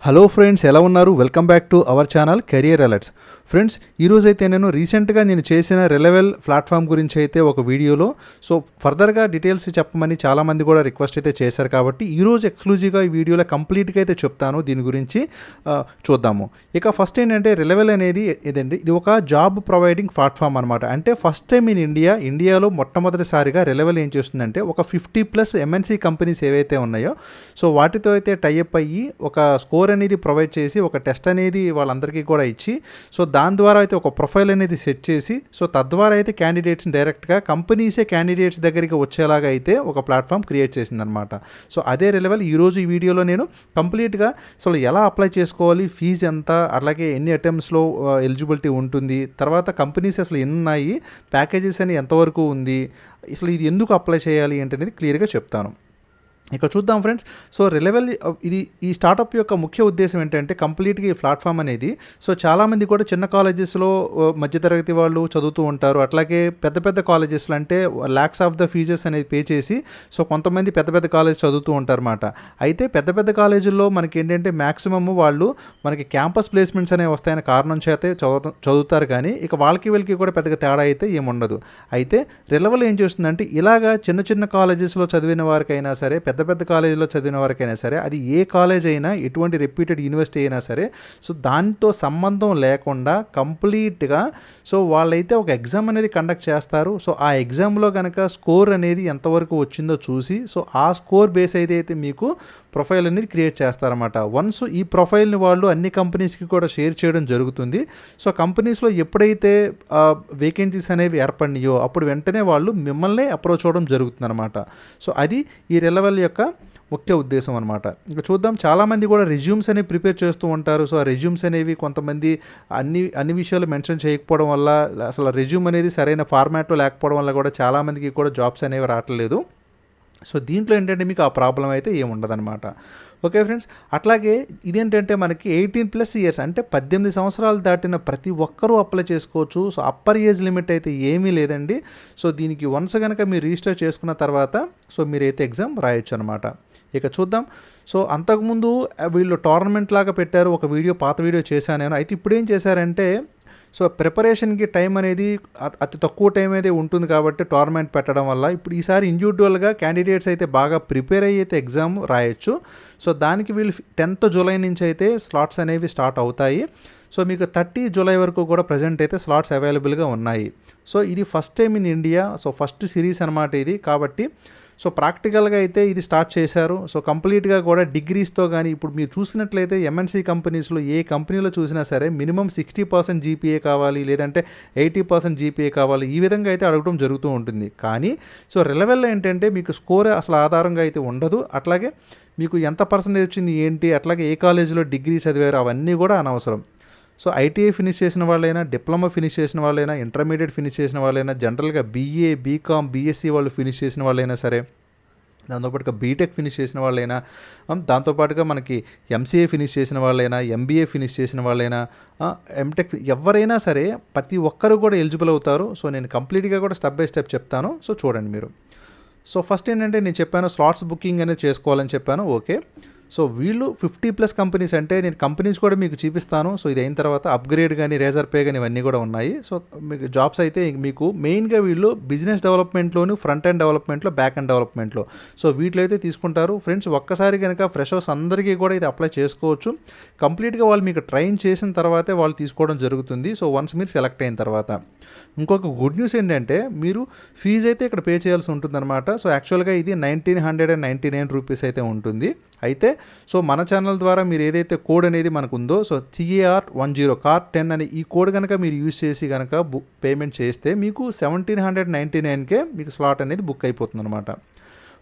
Hello friends, ఎలా ఉన్నారు? Welcome back to our channel career alerts. Friends, ఈరోజైతే నేను రీసెంట్గా చేసిన రెలెవెల్ ప్లాట్ఫామ్ గురించి అయితే ఒక వీడియోలో ఫర్దర్గా డీటెయిల్స్ చెప్పమని చాలామంది కూడా రిక్వెస్ట్ అయితే చేశారు. కాబట్టి ఈరోజు ఎక్స్క్లూజివ్గా ఈ వీడియోలో కంప్లీట్గా అయితే చెప్తాను. దీని గురించి చూద్దాము. ఇక ఫస్ట్ ఏంటంటే రెలెవెల్ అనేది ఇది ఒక జాబ్ ప్రొవైడింగ్ ప్లాట్ఫామ్ అనమాట. అంటే ఫస్ట్ టైం ఇండియాలో మొట్టమొదటిసారిగా రెలెవెల్ ఏం చేస్తుందంటే ఒక 50+ MNC కంపెనీస్ ఏవైతే ఉన్నాయో వాటితో అయితే టైఅప్ అయ్యి ఒక స్కోర్ అనేది ప్రొవైడ్ చేసి ఒక టెస్ట్ అనేది వాళ్ళందరికీ కూడా ఇచ్చి దాని ద్వారా అయితే ఒక ప్రొఫైల్ అనేది సెట్ చేసి తద్వారా అయితే క్యాండిడేట్స్ని డైరెక్ట్గా కంపెనీసే క్యాండిడేట్స్ దగ్గరికి వచ్చేలాగా అయితే ఒక ప్లాట్ఫామ్ క్రియేట్ చేసిందనమాట. అదే రెలెవెల్ ఈరోజు ఈ వీడియోలో నేను కంప్లీట్గా ఎలా అప్లై చేసుకోవాలి, ఫీజు ఎంత, అలాగే ఎన్ని అటెంప్ట్స్లో ఎలిజిబిలిటీ ఉంటుంది, తర్వాత కంపెనీస్ అసలు ఎన్ని ఉన్నాయి, ప్యాకేజెస్ అని ఎంతవరకు ఉంది, అసలు ఇది ఎందుకు అప్లై చేయాలి ఏంటనేది క్లియర్గా చెప్తాను. ఇక చూద్దాం ఫ్రెండ్స్. రెలెవెల్ ఈ స్టార్టప్ యొక్క ముఖ్య ఉద్దేశం ఏంటంటే కంప్లీట్గా ఈ ప్లాట్ఫామ్ అనేది చాలామంది కూడా చిన్న కాలేజెస్లో మధ్యతరగతి వాళ్ళు చదువుతూ ఉంటారు. అట్లాగే పెద్ద పెద్ద కాలేజెస్లో అంటే ల్యాక్స్ ఆఫ్ ద ఫీజెస్ అనేది పే చేసి కొంతమంది పెద్ద పెద్ద కాలేజ్ చదువుతూ ఉంటారన్నమాట. అయితే పెద్ద పెద్ద కాలేజీల్లో మనకి ఏంటంటే మ్యాక్సిమమ్ వాళ్ళు మనకి క్యాంపస్ ప్లేస్మెంట్స్ అనేవి వస్తాయనే కారణం చేతే చదువుతారు. కానీ ఇక వీళ్ళకి కూడా పెద్దగా తేడా అయితే ఏముండదు. అయితే రెలెవెల్ ఏం చేస్తుందంటే ఇలాగా చిన్న చిన్న కాలేజెస్లో చదివిన వారికైనా సరే, పెద్ద పెద్ద కాలేజీలో చదివిన వారికైనా సరే, అది ఏ కాలేజ్ అయినా, ఎటువంటి రెప్యూటెడ్ యూనివర్సిటీ అయినా సరే, దాంతో సంబంధం లేకుండా కంప్లీట్గా వాళ్ళైతే ఒక ఎగ్జామ్ అనేది కండక్ట్ చేస్తారు. ఆ ఎగ్జామ్లో కనుక స్కోర్ అనేది ఎంతవరకు వచ్చిందో చూసి ఆ స్కోర్ బేస్ అయితే మీకు ప్రొఫైల్ అనేది క్రియేట్ చేస్తారన్నమాట. వన్స్ ఈ ప్రొఫైల్ని వాళ్ళు అన్ని కంపెనీస్కి కూడా షేర్ చేయడం జరుగుతుంది. కంపెనీస్లో ఎప్పుడైతే వేకెన్సీస్ అనేవి ఏర్పడినాయో అప్పుడు వెంటనే వాళ్ళు మిమ్మల్ని అప్రోచ్ అవ్వడం జరుగుతుంది అనమాట. అది ఈ రెలెవెల్ యొక్క ముఖ్య ఉద్దేశం అనమాట. ఇంకా చూద్దాం. చాలామంది కూడా రెజ్యూమ్స్ అనేవి ప్రిపేర్ చేస్తూ ఉంటారు. ఆ రెజ్యూమ్స్ అనేవి కొంతమంది అన్ని విషయాలు మెన్షన్ చేయకపోవడం వల్ల, అసలు రెజ్యూమ్ అనేది సరైన ఫార్మాట్లో లేకపోవడం వల్ల కూడా చాలామందికి కూడా జాబ్స్ అనేవి రావట్లేదు. దీంట్లో ఏంటంటే మీకు ఆ ప్రాబ్లం అయితే ఏముండదన్నమాట. ఓకే ఫ్రెండ్స్, అట్లాగే ఇదేంటంటే మనకి 18+ ఇయర్స్ అంటే 18 సంవత్సరాలు దాటిన ప్రతి ఒక్కరూ అప్లై చేసుకోవచ్చు. అప్పర్ ఏజ్ లిమిట్ అయితే ఏమీ లేదండి. దీనికి వన్స్ కనుక మీరు రిజిస్టర్ చేసుకున్న తర్వాత మీరైతే ఎగ్జామ్ రాయొచ్చు అనమాట. ఇక చూద్దాం. అంతకుముందు వీళ్ళు టోర్నమెంట్ లాగా పెట్టారు. ఒక పాత వీడియో చేశాను నేను. అయితే ఇప్పుడు ఏం చేశారంటే ప్రిపరేషన్కి టైం అనేది అతి తక్కువ టైం అయితే ఉంటుంది కాబట్టి టోర్నమెంట్ పెట్టడం వల్ల ఇప్పుడు ఈసారి ఇండివిజువల్గా క్యాండిడేట్స్ అయితే బాగా ప్రిపేర్ అయ్యి అయితే ఎగ్జామ్ రాయొచ్చు. దానికి వీళ్ళు 10th జూలై నుంచి అయితే స్లాట్స్ అనేవి స్టార్ట్ అవుతాయి. మీకు 30 జూలై వరకు కూడా ప్రజెంట్ అయితే స్లాట్స్ అవైలబుల్గా ఉన్నాయి. ఇది first time in India. First series అనమాట ఇది. కాబట్టి ప్రాక్టికల్గా అయితే ఇది స్టార్ట్ చేశారు. కంప్లీట్గా కూడా డిగ్రీస్తో కానీ ఇప్పుడు మీరు చూసినట్లయితే MNC కంపెనీస్లో ఏ కంపెనీలో చూసినా సరే మినిమం 60% GPA కావాలి, లేదంటే 80% GPA కావాలి, ఈ విధంగా అయితే అడగడం జరుగుతూ ఉంటుంది. కానీ రెలెవెల్లో ఏంటంటే మీకు స్కోర్ అసలు ఆధారంగా అయితే ఉండదు. అట్లాగే మీకు ఎంత పర్సెంటేజ్ వచ్చింది ఏంటి, అట్లాగే ఏ కాలేజీలో డిగ్రీ చదివారు అవన్నీ కూడా అనవసరం. ITI ఫినిష్ చేసిన వాళ్ళైనా, డిప్లొమా ఫినిష్ చేసిన వాళ్ళైనా, ఇంటర్మీడియట్ ఫినిష్ చేసిన వాళ్ళైనా, జనరల్గా BA, BCom, BSc వాళ్ళు ఫినిష్ చేసిన వాళ్ళైనా సరే, దాంతోపాటుగా బీటెక్ ఫినిష్ చేసిన వాళ్ళైనా, దాంతోపాటుగా మనకి MCA ఫినిష్ చేసిన వాళ్ళైనా, MBA ఫినిష్ చేసిన వాళ్ళైనా, MTech ఎవరైనా సరే ప్రతి ఒక్కరు కూడా ఎలిజిబుల్ అవుతారు. నేను కంప్లీట్గా కూడా స్టెప్ బై స్టెప్ చెప్తాను. చూడండి మీరు. ఫస్ట్ ఏంటంటే నేను చెప్పాను స్లాట్స్ బుకింగ్ అనేది చేసుకోవాలని చెప్పాను. ఓకే. వీళ్ళు 50+ కంపెనీస్ అంటే నేను కంపెనీస్ కూడా మీకు చూపిస్తాను. ఇది అయిన తర్వాత అప్గ్రేడ్ కానీ, రేజర్ పే కానీ ఇవన్నీ కూడా ఉన్నాయి. మీకు జాబ్స్ అయితే మీకు మెయిన్గా వీళ్ళు బిజినెస్ డెవలప్మెంట్లోను, ఫ్రంట్ ఎండ్ డెవలప్మెంట్లో, బ్యాక్ ఎండ్ డెవలప్మెంట్లో వీటిలో అయితే తీసుకుంటారు. ఫ్రెండ్స్, ఒక్కసారి కనుక ఫ్రెషర్స్ అందరికీ కూడా ఇది అప్లై చేసుకోవచ్చు. కంప్లీట్గా వాళ్ళు మీకు ట్రైన్ చేసిన తర్వాతే వాళ్ళు తీసుకోవడం జరుగుతుంది. వన్స్ మీరు సెలెక్ట్ అయిన తర్వాత ఇంకొక గుడ్ న్యూస్ ఏంటంటే మీరు ఫీజు అయితే ఇక్కడ పే చేయాల్సి ఉంటుందన్నమాట. యాక్చువల్గా ఇది 1999 రూపీస్ అయితే ఉంటుంది. అయితే మన ఛానల్ ద్వారా మీరు ఏదైతే కోడ్ అనేది మనకు ఉందో CAR10 CAR10 అని ఈ కోడ్ కనుక మీరు యూజ్ చేసి కనుక పేమెంట్ చేస్తే మీకు 1799కే మీకు స్లాట్ అనేది బుక్ అయిపోతుంది అనమాట.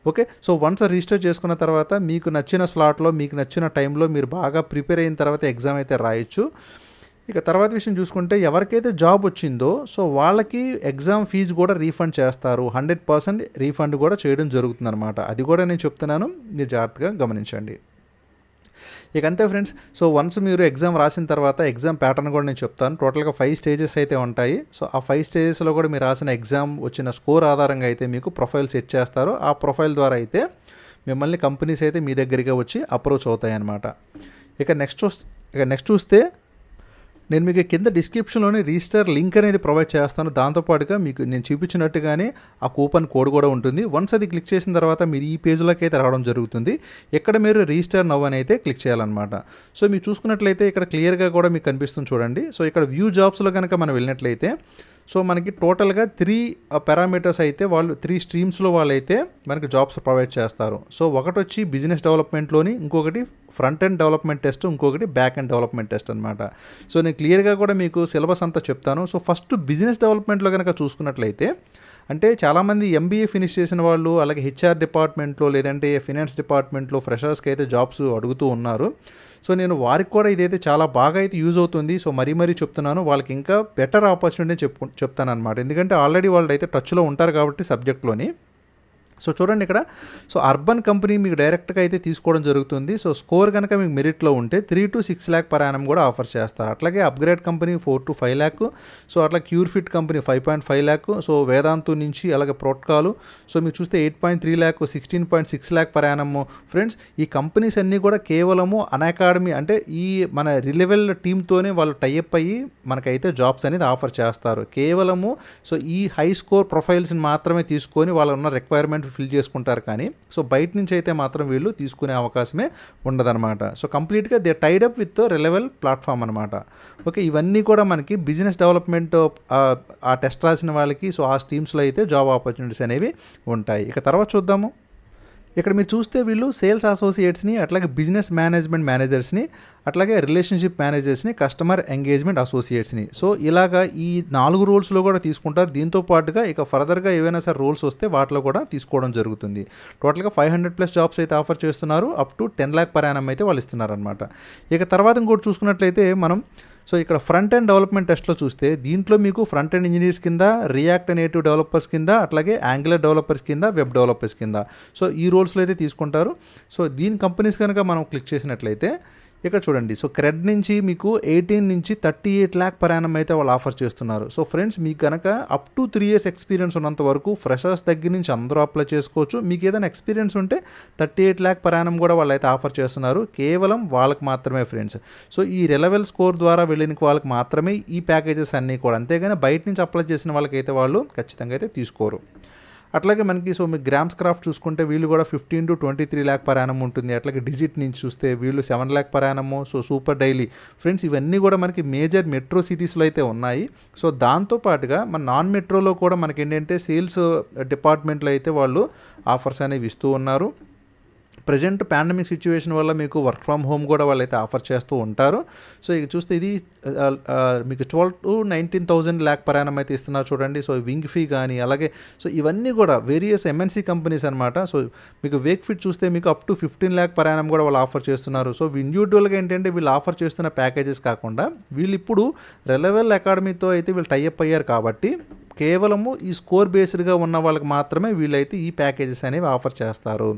ఓకే. వన్స్ రిజిస్టర్ చేసుకున్న తర్వాత మీకు నచ్చిన స్లాట్లో, మీకు నచ్చిన టైంలో మీరు బాగా ప్రిపేర్ అయిన తర్వాత ఎగ్జామ్ అయితే రాయొచ్చు. ఇక తర్వాత విషయం చూసుకుంటే ఎవరికైతే జాబ్ వచ్చిందో వాళ్ళకి ఎగ్జామ్ ఫీజు కూడా రీఫండ్ చేస్తారు. 100% రీఫండ్ కూడా చేయడం జరుగుతుంది అనమాట. అది కూడా నేను చెప్తున్నాను, మీరు జాగ్రత్తగా గమనించండి. ఇక అంతే ఫ్రెండ్స్. వన్స్ మీరు ఎగ్జామ్ రాసిన తర్వాత ఎగ్జామ్ ప్యాటర్న్ కూడా నేను చెప్తాను. టోటల్గా 5 స్టేజెస్ అయితే ఉంటాయి. ఆ 5 స్టేజెస్లో కూడా మీరు రాసిన ఎగ్జామ్ వచ్చిన స్కోర్ ఆధారంగా అయితే మీకు ప్రొఫైల్ సెట్ చేస్తారు. ఆ ప్రొఫైల్ ద్వారా అయితే మిమ్మల్ని కంపెనీస్ అయితే మీ దగ్గరికి వచ్చి అప్రోచ్ అవుతాయి అన్నమాట. ఇక నెక్స్ట్ చూస్తే నేను మీకు కింద డిస్క్రిప్షన్లోని రిజిస్టర్ లింక్ అనేది ప్రొవైడ్ చేస్తాను. దాంతోపాటుగా మీకు నేను చూపించినట్టుగానే ఆ కూపన్ కోడ్ కూడా ఉంటుంది. వన్స్ అది క్లిక్ చేసిన తర్వాత మీరు ఈ పేజ్లోకి అయితే రావడం జరుగుతుంది. ఇక్కడ మీరు రిజిస్టర్ నవ్ అని అయితే క్లిక్ చేయాలన్నమాట. సో మీరు చూసుకున్నట్లయితే ఇక్కడ క్లియర్గా కూడా మీకు కనిపిస్తుంది చూడండి. సో ఇక్కడ వ్యూ జాబ్స్లో కనుక మనం వెళ్ళినట్లయితే సో మనకి టోటల్గా 3 పారామీటర్స్ అయితే వాళ్ళు 3 స్ట్రీమ్స్లో వాళ్ళైతే మనకి జాబ్స్ ప్రొవైడ్ చేస్తారు. సో ఒకటి వచ్చి బిజినెస్ డెవలప్మెంట్లోని, ఇంకొకటి ఫ్రంట్ ఎండ్ డెవలప్మెంట్ టెస్ట్, ఇంకొకటి బ్యాక్ ఎండ్ డెవలప్మెంట్ టెస్ట్ అనమాట. సో నేను క్లియర్గా కూడా మీకు సిలబస్ అంతా చెప్తాను. సో ఫస్ట్ బిజినెస్ డెవలప్మెంట్లో కనుక చూసుకున్నట్లయితే అంటే చాలామంది ఎంబీఏ ఫినిష్ చేసిన వాళ్ళు అలాగే హెచ్ఆర్ డిపార్ట్మెంట్లో లేదంటే ఫినాన్స్ డిపార్ట్మెంట్లో ఫ్రెషర్స్కి అయితే జాబ్స్ అడుగుతూ ఉన్నారు. సో నేను వారికి కూడా ఇదైతే చాలా బాగా అయితే యూజ్ అవుతుంది. సో మరీ చెప్తున్నాను, వాళ్ళకి ఇంకా బెటర్ ఆపర్చునిటీ చెప్తాను అనమాట. ఎందుకంటే ఆల్రెడీ వాళ్ళు అయితే టచ్లో ఉంటారు కాబట్టి సబ్జెక్ట్లోని. సో చూడండి ఇక్కడ, సో అర్బన్ కంపెనీ మీకు డైరెక్ట్గా అయితే తీసుకోవడం జరుగుతుంది. సో స్కోర్ కనుక మీకు మెరిట్లో ఉంటే 3 to 6 lakh per annum కూడా ఆఫర్ చేస్తారు. అట్లాగే upgrade company 4 to 5 lakh. So అట్లా క్యూర్ఫిట్ కంపెనీ 5.5 lakh. సో వేదాంతు నుంచి అలాగే ప్రోట్కాలు సో మీరు చూస్తే 8.3 lakh, 16.6 lakh per annum. Friends ఈ కంపెనీస్ అన్నీ కూడా కేవలము అన్అకాడమీ అంటే ఈ మన రిలెవెల్ టీమ్తోనే వాళ్ళు టైఅప్ అయ్యి మనకైతే జాబ్స్ అనేది ఆఫర్ చేస్తారు. కేవలము సో ఈ హై స్కోర్ ప్రొఫైల్స్ని మాత్రమే తీసుకొని వాళ్ళ ఉన్న రిక్వైర్మెంట్ ఫిల్ చేసుకుంటారు. కానీ సో బయట నుంచి అయితే మాత్రం వీళ్ళు తీసుకునే అవకాశమే ఉండదన్నమాట. సో కంప్లీట్గా they tied up with Relevel platform అనమాట. ఓకే, ఇవన్నీ కూడా మనకి బిజినెస్ డెవలప్మెంట్ ఆ టెస్ట్ రాసిన వాళ్ళకి సో ఆ స్ట్రీమ్స్లో అయితే జాబ్ ఆపర్చునిటీస్ అనేవి ఉంటాయి. ఇక తర్వాత చూద్దాము. ఇక్కడ మీరు చూస్తే వీళ్ళు సేల్స్ అసోసియేట్స్ని, అట్లాగే బిజినెస్ మేనేజ్మెంట్ మేనేజర్స్ని, అట్లాగే రిలేషన్షిప్ మేనేజర్స్ని, కస్టమర్ ఎంగేజ్మెంట్ అసోసియేట్స్ని సో ఇలాగా ఈ 4 రోల్స్లో కూడా తీసుకుంటారు. దీంతో పాటుగా ఇక ఫర్దర్గా ఏవైనా సరే రోల్స్ వస్తే వాటిలో కూడా తీసుకోవడం జరుగుతుంది. టోటల్గా 500+ జాబ్స్ అయితే ఆఫర్ చేస్తున్నారు. Up to 10 lakh per annum అయితే వాళ్ళు ఇస్తున్నారనమాట. ఇక తర్వాత ఇంకోటి చూసుకున్నట్లయితే మనం సో ఇక్కడ ఫ్రంట్ ఎండ్ డెవలప్మెంట్ టెస్ట్లో చూస్తే దీంట్లో మీకు ఫ్రంట్ ఎండ్ ఇంజనీర్స్ కింద, రియాక్ట్ నేటివ్ డెవలపర్స్ కింద, అట్లాగే యాంగులర్ డెవలపర్స్ కింద, వెబ్ డెవలపర్స్ కింద సో ఈ రోల్స్లో అయితే తీసుకుంటారు. సో దీని కంపెనీస్ కనుక మనం క్లిక్ చేసినట్లయితే ఇక్కడ చూడండి, సో క్రెడ్ నుంచి మీకు 18 నుంచి 38 lakh per annum అయితే వాళ్ళు ఆఫర్ చేస్తున్నారు. సో ఫ్రెండ్స్ మీకు కనుక అప్ టు 3 years ఎక్స్పీరియన్స్ ఉన్నంత వరకు ఫ్రెషర్స్ దగ్గర నుంచి అందరూ అప్లై చేసుకోవచ్చు. మీకు ఏదైనా ఎక్స్పీరియన్స్ ఉంటే 38 lakh per annum కూడా వాళ్ళు అయితే ఆఫర్ చేస్తున్నారు. కేవలం వాళ్ళకి మాత్రమే ఫ్రెండ్స్. సో ఈ రిలెవెల్ స్కోర్ ద్వారా వెళ్ళిన వాళ్ళకి మాత్రమే ఈ ప్యాకేజెస్ అన్నీ కూడా. అంతేగాని బయట నుంచి అప్లై చేసిన వాళ్ళకైతే వాళ్ళు ఖచ్చితంగా అయితే తీసుకోరు. అట్లాగే మనకి సో మీకు గ్రామ్స్ క్రాఫ్ట్ చూసుకుంటే వీళ్ళు కూడా 15 to 23 lakh per annum ఉంటుంది. అట్లాగే డిజిట్ నుంచి చూస్తే వీళ్ళు 7 lakh per annum. So super daily friends ఇవన్నీ కూడా మనకి మేజర్ మెట్రో సిటీస్లో అయితే ఉన్నాయి. సో దాంతోపాటుగా మన నాన్ మెట్రోలో కూడా మనకి ఏంటంటే సేల్స్ డిపార్ట్మెంట్లో అయితే వాళ్ళు ఆఫర్స్ అనేవి ఇస్తూ ఉన్నారు. ప్రజెంట్ పాండమిక్ సిచ్యువేషన్ వల్ల మీకు వర్క్ ఫ్రమ్ హోమ్ కూడా వాళ్ళైతే ఆఫర్ చేస్తూ ఉంటారు. సో ఇక చూస్తే ఇది మీకు 12 to 19,000 lakh per annum అయితే ఇస్తున్నారు చూడండి. సో వింగ్ ఫీ కానీ అలాగే సో ఇవన్నీ కూడా వేరియస్ ఎంఎన్సీ కంపెనీస్ అనమాట. సో మీకు వేక్ ఫిట్ చూస్తే మీకు up to 15 lakh per annum కూడా వాళ్ళు ఆఫర్ చేస్తున్నారు. సో ఇండివిజువల్గా ఏంటంటే వీళ్ళు ఆఫర్ చేస్తున్న ప్యాకేజెస్ కాకుండా వీళ్ళు ఇప్పుడు రెలెవెల్ అకాడమీతో అయితే వీళ్ళు టైఅప్ అయ్యారు కాబట్టి కేవలము ఈ స్కోర్ బేస్డ్గా ఉన్న వాళ్ళకి మాత్రమే వీళ్ళైతే ఈ ప్యాకేజెస్ అనేవి ఆఫర్ చేస్తారు.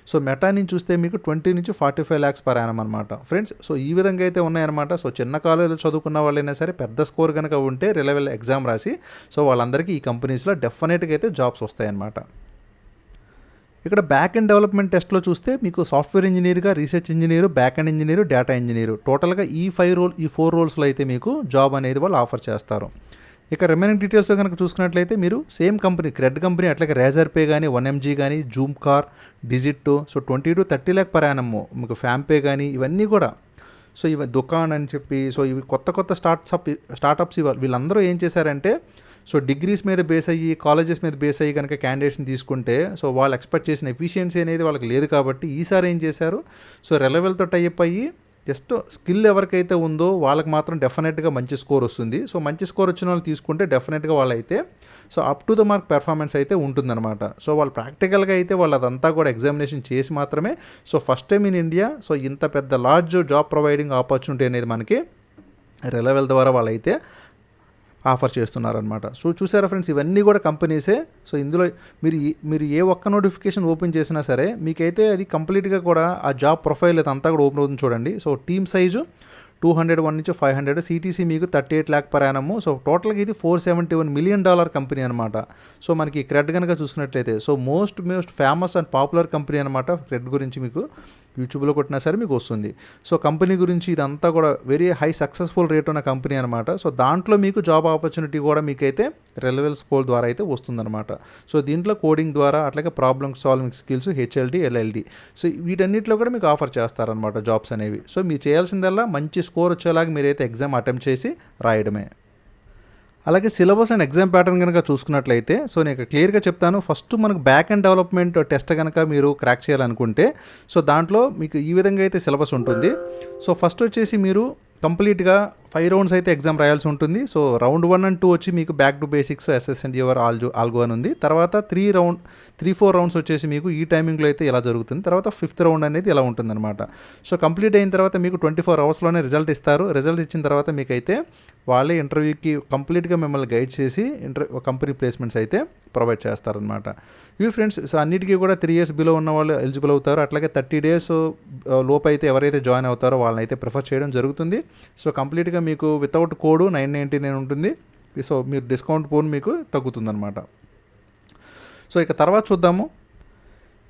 సో మెటా నుంచి చూస్తే మీకు 20 నుంచి 45 lakhs per annum అనమాట ఫ్రెండ్స్. సో ఈ విధంగా అయితే ఉన్నాయన్నమాట. సో చిన్న కాలేజీలో చదువుకున్న వాళ్ళైనా సరే పెద్ద స్కోర్ కనుక ఉంటే రిలెవెల్ ఎగ్జామ్ రాసి సో వాళ్ళందరికీ ఈ కంపెనీస్లో డెఫినెట్గా అయితే జాబ్స్ వస్తాయన్నమాట. ఇక్కడ బ్యాక్ ఎండ్ డెవలప్మెంట్ టెస్ట్లో చూస్తే మీకు సాఫ్ట్వేర్ ఇంజనీర్గా, research engineer, back end engineer, data engineer టోటల్గా ఈ 4 రోల్స్లో అయితే మీకు జాబ్ అనేది వాళ్ళు ఆఫర్ చేస్తారు. ఇక రిమైనింగ్ డీటెయిల్స్ కనుక చూసుకున్నట్లయితే మీరు సేమ్ కంపెనీ క్రెడ్ కంపెనీ అట్లాగే రేజర్ పే కానీ, 1mg కానీ, Zoom car, digit so 20 to 30 lakh per annum. మీకు ఫ్యామ్ పే కానీ ఇవన్నీ కూడా సో ఇవి దుకాన్ అని చెప్పి సో ఇవి కొత్త స్టార్టప్స్ వీళ్ళందరూ ఏం చేశారంటే సో డిగ్రీస్ మీద బేస్ అయ్యి, కాలేజెస్ మీద బేస్ అయ్యి కనుక క్యాండిడేట్స్ని తీసుకుంటే సో వాళ్ళు ఎక్స్పెక్ట్ చేసిన ఎఫిషియన్సీ అనేది వాళ్ళకి లేదు. కాబట్టి ఈసారి ఏం చేశారు సో రెలెవెల్తో టైఅప్ అయ్యి జస్ట్ స్కిల్ ఎవరికైతే ఉందో వాళ్ళకి మాత్రం డెఫినెట్గా మంచి స్కోర్ వస్తుంది. సో మంచి స్కోర్ వచ్చిన వాళ్ళు తీసుకుంటే డెఫినెట్గా వాళ్ళైతే so up to the mark performance అయితే ఉంటుందన్నమాట. సో వాళ్ళు ప్రాక్టికల్గా అయితే వాళ్ళు అదంతా కూడా ఎగ్జామినేషన్ చేసి మాత్రమే so first time in India so ఇంత పెద్ద లార్జ్ జాబ్ ప్రొవైడింగ్ ఆపర్చునిటీ అనేది మనకి రెలెవెల్ ద్వారా వాళ్ళైతే ఆఫర్ చేస్తున్నారనమాట. సో చూసారా ఫ్రెండ్స్, ఇవన్నీ కూడా కంపెనీసే. సో ఇందులో మీరు ఏ ఒక్క నోటిఫికేషన్ ఓపెన్ చేసినా సరే మీకైతే అది కంప్లీట్గా కూడా ఆ జాబ్ ప్రొఫైల్ అయితే అంతా కూడా ఓపెన్ అవుతుంది చూడండి. సో టీమ్ సైజు 201 నుంచి 500, సిటీసీ మీకు 38 lakh per annum. సో టోటల్గా ఇది $471 million కంపెనీ అనమాట. సో మనకి క్రెడ్ కనుక చూసుకున్నట్లయితే so most famous and popular company అనమాట. క్రెడ్ గురించి మీకు యూట్యూబ్లో కొట్టినా సరే మీకు వస్తుంది. సో కంపెనీ గురించి ఇదంతా కూడా వెరీ హై సక్సెస్ఫుల్ రేట్ ఉన్న కంపెనీ అనమాట. సో దాంట్లో మీకు జాబ్ ఆపర్చునిటీ కూడా మీకైతే రెలెవెల్ స్కోర్ ద్వారా అయితే వస్తుందన్నమాట. సో దీంట్లో కోడింగ్ ద్వారా అట్లాగే problem solving skills, HLD, LLD, so వీటన్నిటిలో కూడా మీకు ఆఫర్ చేస్తారనమాట జాబ్స్ అనేవి. సో మీరు చేయాల్సిందల్లా మంచి స్కోర్ వచ్చేలాగా మీరైతే ఎగ్జామ్ అటెంప్ట్ చేసి రాయడమే. అలాగే సిలబస్ అండ్ ఎగ్జామ్ ప్యాటర్న్ కనుక చూసుకున్నట్లయితే సో నేను క్లియర్గా చెప్తాను. ఫస్ట్ మనకు బ్యాక్ అండ్ డెవలప్మెంట్ టెస్ట్ కనుక మీరు క్రాక్ చేయాలనుకుంటే సో దాంట్లో మీకు ఈ విధంగా అయితే సిలబస్ ఉంటుంది. సో ఫస్ట్ వచ్చేసి మీరు కంప్లీట్గా 5 rounds అయితే ఎగ్జామ్ రాయాల్సి ఉంటుంది. సో రౌండ్ 1 and 2 వచ్చి మీకు back to basics, SS and your algo అని ఉంది. తర్వాత 3-4 rounds వచ్చేసి మీకు ఈ టైమింగ్లో అయితే ఇలా జరుగుతుంది. తర్వాత 5th round అనేది ఇలా ఉంటుందన్నమాట. సో కంప్లీట్ అయిన తర్వాత మీకు 24 hours రిజల్ట్ ఇస్తారు. రిజల్ట్ ఇచ్చిన తర్వాత మీకైతే వాళ్ళే ఇంటర్వ్యూకి కంప్లీట్గా మిమ్మల్ని గైడ్ చేసి కంపెనీ ప్లేస్మెంట్స్ అయితే ప్రొవైడ్ చేస్తారనమాట. ఇవి ఫ్రెండ్స్, సో అన్నిటికీ కూడా 3 years బిలో ఉన్న వాళ్ళు ఎలిజిబుల్ అవుతారు. అట్లాగే 30 days లోపు అయితే ఎవరైతే జాయిన్ అవుతారో వాళ్ళని అయితే ప్రిఫర్ చేయడం జరుగుతుంది. సో కంప్లీట్గా మీకు వితౌట్ కోడ్ 999 ఉంటుంది. సో మీరు డిస్కౌంట్ పోన్ మీకు తగ్గుతుందన్నమాట. సో ఇక తర్వాత చూద్దాము.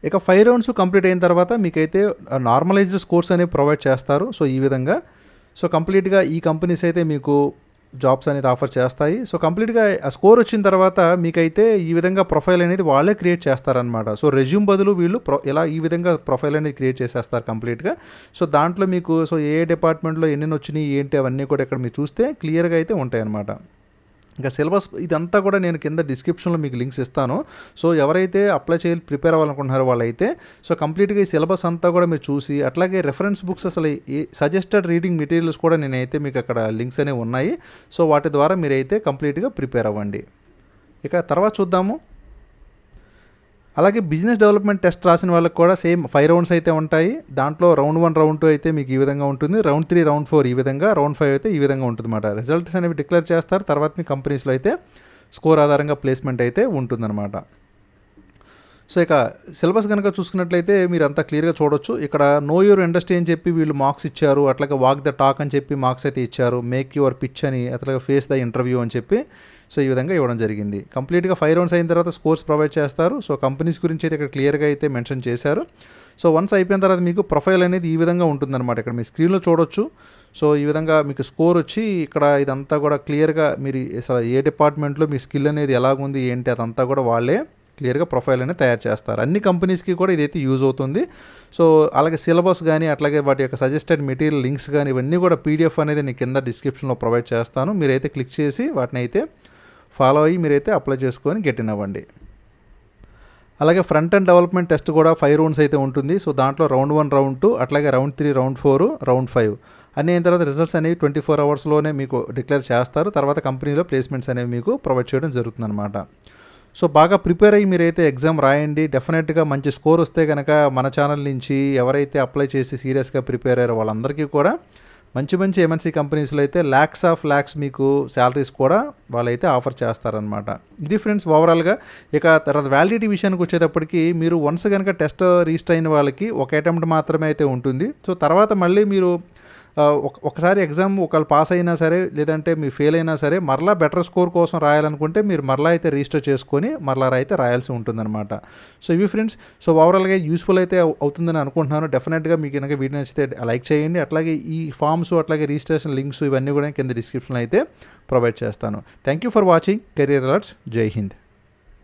ఇక 5 rounds కంప్లీట్ అయిన తర్వాత మీకైతే నార్మలైజ్డ్ స్కోర్స్ అనేవి ప్రొవైడ్ చేస్తారు. సో ఈ విధంగా సో కంప్లీట్గా ఈ కంపెనీస్ అయితే మీకు జాబ్స్ అనేది ఆఫర్ చేస్తాయి. సో కంప్లీట్గా ఆ స్కోర్ వచ్చిన తర్వాత మీకైతే ఈ విధంగా ప్రొఫైల్ అనేది వాళ్ళే క్రియేట్ చేస్తారనమాట. సో రెజ్యూమ్ బదులు వీళ్ళు ఇలా ఈ విధంగా ప్రొఫైల్ అనేది క్రియేట్ చేసేస్తారు కంప్లీట్గా. సో దాంట్లో మీకు సో ఏ డిపార్ట్మెంట్లో ఎన్ని వచ్చినాయి ఏంటి అవన్నీ కూడా ఇక్కడ మీరు చూస్తే క్లియర్గా అయితే ఉంటాయన్నమాట. ఇంకా సిలబస్ ఇదంతా కూడా నేను కింద డిస్క్రిప్షన్లో మీకు లింక్స్ ఇస్తాను. సో ఎవరైతే అప్లై చేయాలి ప్రిపేర్ అవ్వాలనుకుంటున్నారో వాళ్ళైతే సో కంప్లీట్గా ఈ సిలబస్ అంతా కూడా మీరు చూసి అట్లాగే రెఫరెన్స్ బుక్స్ అసలు ఈ సజెస్టెడ్ రీడింగ్ మెటీరియల్స్ కూడా నేనైతే మీకు అక్కడ లింక్స్ అనేవి ఉన్నాయి. సో వాటి ద్వారా మీరైతే కంప్లీట్గా ప్రిపేర్ అవ్వండి. ఇక తర్వాత చూద్దాము. అలాగే బిజినెస్ డెవలప్మెంట్ టెస్ట్ రాసిన వాళ్ళకి కూడా సేమ్ 5 rounds అయితే ఉంటాయి. దాంట్లో రౌండ్ 1, రౌండ్ 2 అయితే మీకు ఈ విధంగా ఉంటుంది. రౌండ్ 3, రౌండ్ 4 ఈ విధంగా, రౌండ్ 5 అయితే ఈ విధంగా ఉంటుందన్నమాట. రిజల్ట్స్ అనేవి డిక్లేర్ చేస్తారు. తర్వాత మీ కంపెనీస్లో అయితే స్కోర్ ఆధారంగా ప్లేస్మెంట్ అయితే ఉంటుందన్నమాట. సో ఇక సిలబస్ కనుక చూసుకున్నట్లయితే మీరు అంతా క్లియర్గా చూడొచ్చు. ఇక్కడ నో యువర్ ఇండస్ట్రీ అని చెప్పి వీళ్ళు మార్క్స్ ఇచ్చారు. అట్లాగే వాక్ ద టాక్ అని చెప్పి మార్క్స్ అయితే ఇచ్చారు. మేక్ యువర్ పిచ్ అని, అట్లాగే ఫేస్ ద ఇంటర్వ్యూ అని చెప్పి సో ఈ విధంగా ఇవ్వడం జరిగింది. కంప్లీట్గా 5 rounds అయిన తర్వాత స్కోర్స్ ప్రొవైడ్ చేస్తారు. సో కంపెనీస్ గురించి అయితే ఇక్కడ క్లియర్గా అయితే మెన్షన్ చేశారు. సో వన్స్ అయిపోయిన తర్వాత మీకు ప్రొఫైల్ అనేది ఈ విధంగా ఉంటుందన్నమాట. ఇక్కడ మీ స్క్రీన్లో చూడొచ్చు. సో ఈ విధంగా మీకు స్కోర్ వచ్చి ఇక్కడ ఇదంతా కూడా క్లియర్గా మీరు అసలు ఏ డిపార్ట్మెంట్లో మీ స్కిల్ అనేది ఎలాగుంది ఏంటి అదంతా కూడా వాళ్ళే క్లియర్గా ప్రొఫైల్ అనేది తయారు చేస్తారు. అన్ని కంపెనీస్కి కూడా ఇదైతే యూజ్ అవుతుంది. సో అలాగే సిలబస్ కానీ అట్లాగే వాటి యొక్క సజెస్టెడ్ మెటీరియల్ లింక్స్ కానీ ఇవన్నీ కూడా పీడిఎఫ్ అనేది నేను కింద డిస్క్రిప్షన్లో ప్రొవైడ్ చేస్తాను. మీరైతే క్లిక్ చేసి వాటిని అయితే ఫాలో అయ్యి మీరైతే అప్లై చేసుకొని గెట్ ఇన్ అవ్వండి. అలాగే ఫ్రంట్ అండ్ డెవలప్మెంట్ టెస్ట్ కూడా 5 rounds అయితే ఉంటుంది. సో దాంట్లో రౌండ్ 1, రౌండ్ 2 అట్లాగే రౌండ్ 3, రౌండ్ 4, రౌండ్ 5 అన్నీ అయిన తర్వాత రిజల్ట్స్ అనేవి 24 hours మీకు డిక్లేర్ చేస్తారు. తర్వాత కంపెనీలో ప్లేస్మెంట్స్ అనేవి మీకు ప్రొవైడ్ చేయడం జరుగుతుందన్నమాట. సో బాగా ప్రిపేర్ అయ్యి మీరైతే ఎగ్జామ్ రాయండి. డెఫినెట్గా మంచి స్కోర్ వస్తే కనుక మన ఛానల్ నుంచి ఎవరైతే అప్లై చేసి సీరియస్గా ప్రిపేర్ అయ్యారో వాళ్ళందరికీ కూడా మంచి ఎంఎన్సీ కంపెనీస్లో అయితే ల్యాక్స్ మీకు శాలరీస్ కూడా వాళ్ళైతే ఆఫర్ చేస్తారనమాట. ఇది ఫ్రెండ్స్ ఓవరాల్గా. ఇక తర్వాత వ్యాలిడిటీ విషయానికి వచ్చేటప్పటికి మీరు వన్స్ కనుక టెస్ట్ రిజిస్టర్ అయిన వాళ్ళకి ఒక అటెంప్ట్ మాత్రమే అయితే ఉంటుంది. సో తర్వాత మళ్ళీ మీరు ఒకసారి ఎగ్జామ్ ఒకవేళ పాస్ అయినా సరే లేదంటే మీరు ఫెయిల్ అయినా సరే మరలా బెటర్ స్కోర్ కోసం రాయాలనుకుంటే మీరు మరలా అయితే రిజిస్టర్ చేసుకొని మరలా అయితే రాయాల్సి ఉంటుందన్నమాట. సో ఇవి ఫ్రెండ్స్. సో ఓవరాల్గా యూస్ఫుల్ అయితే అవుతుందని అనుకుంటున్నాను. డెఫినెట్గా మీకు కనుక వీడియో నచ్చితే లైక్ చేయండి. అట్లాగే ఈ ఫామ్స్ అట్లాగే రిజిస్ట్రేషన్ లింక్స్ ఇవన్నీ కూడా కింద డిస్క్రిప్షన్లో అయితే ప్రొవైడ్ చేస్తాను. Thank you for watching career alerts. జై హింద్.